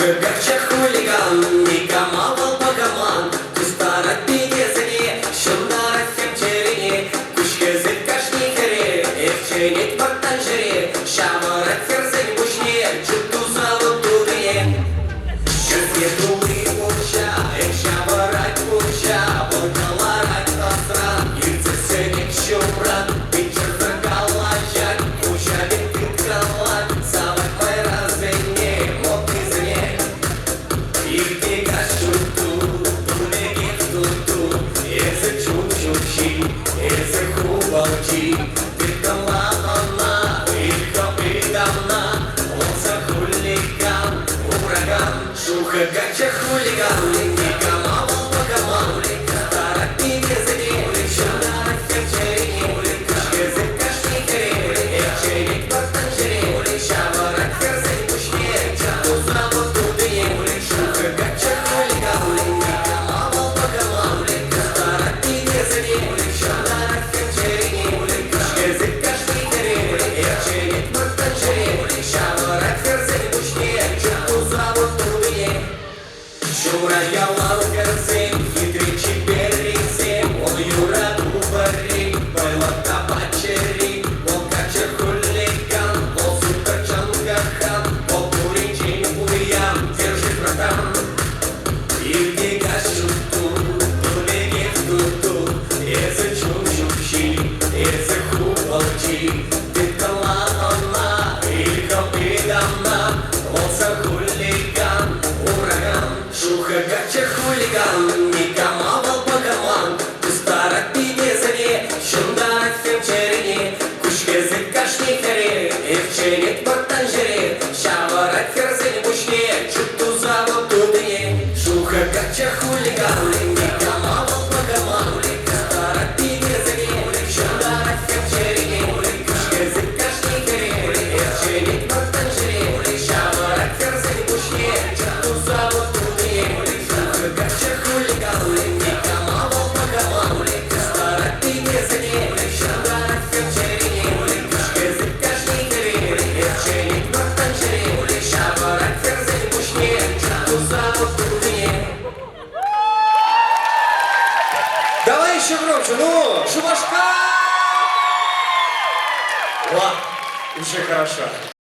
Гача хулиган, никама балпагаман, Кустара пигезани, шундара фемчерини, Кушкезы кашникари, Эвченит бактанжери, Шамара ферзень бушни, Чуту завутудыне. Шефетулы урча, Эвшабарать урча, Волгаларать асран, Ирцесеник шумран, Пинчер загалачак, Учабин кыткалак, Завать май развенне, Мот изне. Иртега шуту, Тулеги туту, Эзе чучучи, Эзе хубалчи, Тыркала она, Ирка придавна, Лоса хулиган, ураган, Шуха гача хулиган, Никама балпагаман, Стара пигезани, Шундара фемчерини, Кушкезы кашникари, Эвченик бактанжери, Шабарак ферзень бушне, Чату завутудыне. Шуха гача хулиган, Никама балпагаман, Стара пигезани, Шундара фемчерини, Кушкезы кашникари, Эвченик бактанжери, Шабарак ферзень бушне, Чату завутудыне. Шура ялал гарзем, хитричи перрисем, Он юра дубари, байлата пачери, Он кача хулиган, Он супер чангахан, Он пуричин уян, держи братан. Иртега шуту, тулеги туту, Эзе чучучи, Эзе хубалчи, Тыркала она, Ирка придавна, Лоса хулиган, ураган. Шуха гача хулиган, Никама балпагаман, Кустара пигезани, Шундара фемчерини, Кушкезы кашникари, Эвченит бактанжери, Шабарак ферзень бушне, Чуту завутудыне. Шуха гача хулиган, Никама балпагаман, Кустара пигезани, Шундара фемчерини, Кушкезы кашникари, Эвченит бактанжери, Шабарак ферзень бушне, Чуту завутудыне. Шуха гача хулиган, Никама балпагаман, Кустара пигезани, Шундара фемчерини, Кушкезы кашникари, Эвченит бактанжери, Шабарак ферзень бушне, Чату завутудыне. Давай еще громче, ну, Шубашка! Ладно, уже хорошо.